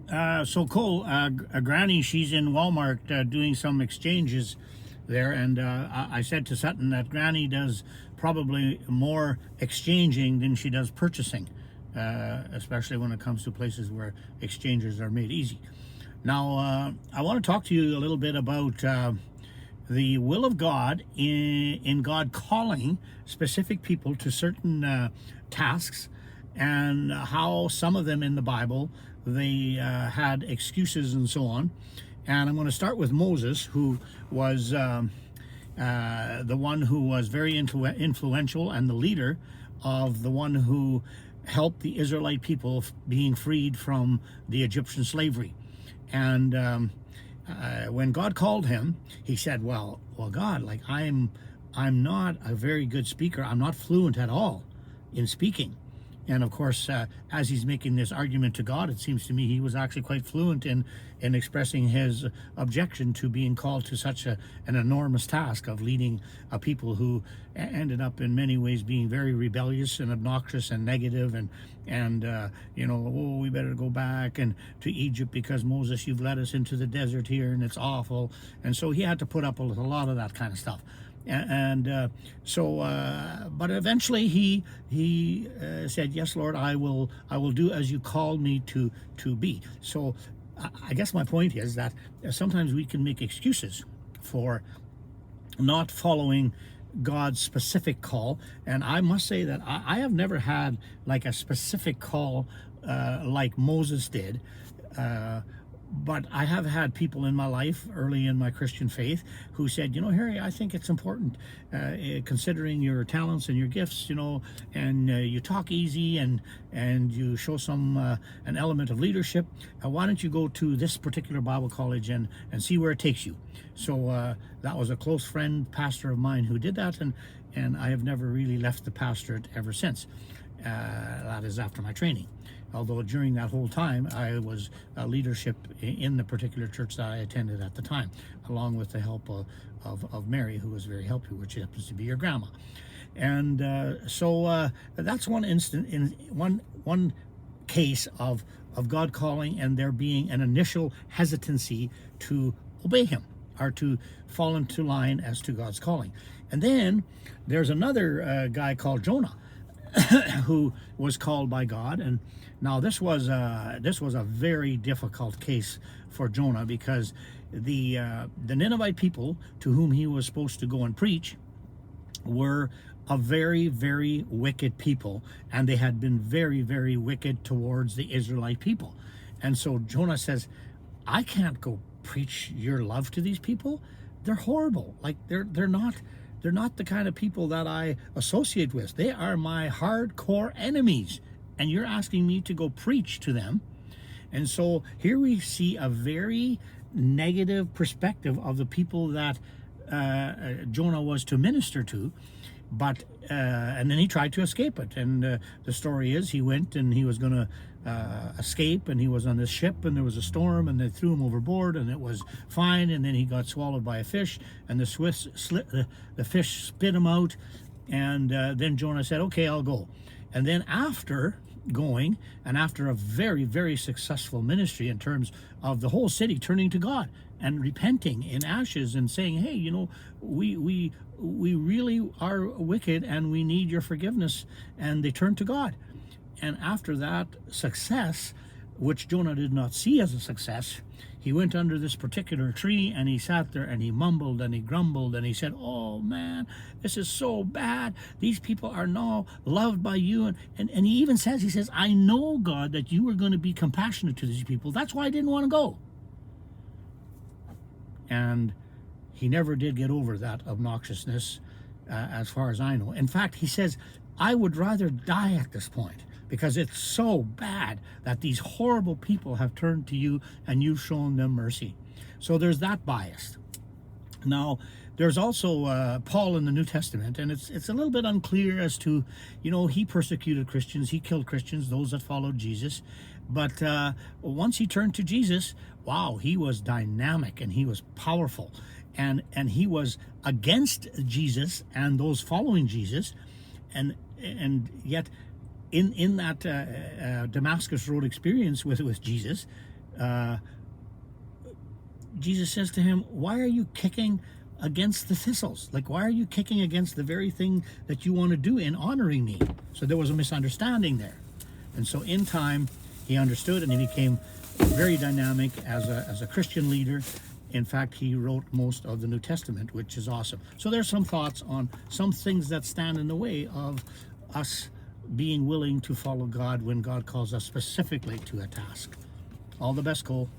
So Cole, Granny, she's in Walmart doing some exchanges there, and I said to Sutton that Granny does probably more exchanging than she does purchasing, especially when it comes to places where exchanges are made easy. Now, I want to talk to you a little bit about the will of God in God calling specific people to certain tasks, and how some of them in the Bible they had excuses and so on. And I'm going to start with Moses, who was the one who was very influential and the leader of the one who helped the Israelite people being freed from the Egyptian slavery. And when God called him, he said, well, God, like I'm not a very good speaker. I'm not fluent at all in speaking. And of course, as he's making this argument to God, it seems to me he was actually quite fluent in expressing his objection to being called to such an enormous task of leading a people who ended up in many ways being very rebellious and obnoxious and negative, and oh, we better go back and to Egypt because Moses, you've led us into the desert here and it's awful. And so he had to put up with a lot of that kind of stuff. But eventually he said, yes, Lord, I will do as you called me to be. So I guess my point is that sometimes we can make excuses for not following God's specific call. And I must say that I have never had like a specific call like Moses did. But I have had people in my life early in my Christian faith who said, Harry, I think it's important, considering your talents and your gifts, and you talk easy and you show some an element of leadership. Why don't you go to this particular Bible college and see where it takes you? So that was a close friend, pastor of mine, who did that, and I have never really left the pastorate ever since. That is after my training. Although during that whole time, I was leadership in the particular church that I attended at the time, along with the help of Mary, who was very helpful, which happens to be your grandma. And so that's one instant, in one case of God calling and there being an initial hesitancy to obey him or to fall into line as to God's calling. And then there's another guy called Jonah, who was called by God. And now this was a very difficult case for Jonah, because the Ninevite people to whom he was supposed to go and preach were a very, very wicked people, and they had been very, very wicked towards the Israelite people. And so Jonah says, I can't go preach your love to these people. They're horrible. Like they're not the kind of people that I associate with. They are my hardcore enemies, and you're asking me to go preach to them. And so here we see a very negative perspective of the people that Jonah was to minister to. But and then he tried to escape it, and the story is he went and he was going to escape, and he was on this ship, and there was a storm, and they threw him overboard, and it was fine. And then he got swallowed by a fish, and the fish spit him out. And then Jonah said, okay, I'll go. And then after going, and after a very, very successful ministry in terms of the whole city turning to God and repenting in ashes and saying, hey, we really are wicked and we need your forgiveness, and they turned to God. And after that success, which Jonah did not see as a success, he went under this particular tree and he sat there and he mumbled and he grumbled and he said, oh man, this is so bad. These people are now loved by you. And he even says, I know, God, that you were going to be compassionate to these people. That's why I didn't want to go. And he never did get over that obnoxiousness, as far as I know. In fact, he says, I would rather die at this point, because it's so bad that these horrible people have turned to you and you've shown them mercy. So there's that bias. Now, there's also Paul in the New Testament, and it's a little bit unclear as to, he persecuted Christians, he killed Christians, those that followed Jesus. But once he turned to Jesus, wow, he was dynamic and he was powerful. And he was against Jesus and those following Jesus. And yet in that Damascus Road experience with Jesus, Jesus says to him, why are you kicking against the thistles? Like, why are you kicking against the very thing that you want to do in honoring me? So there was a misunderstanding there. And so in time, he understood, and he became very dynamic as a Christian leader. In fact, he wrote most of the New Testament, which is awesome. So there's some thoughts on some things that stand in the way of us being willing to follow God when God calls us specifically to a task. All the best, Cole.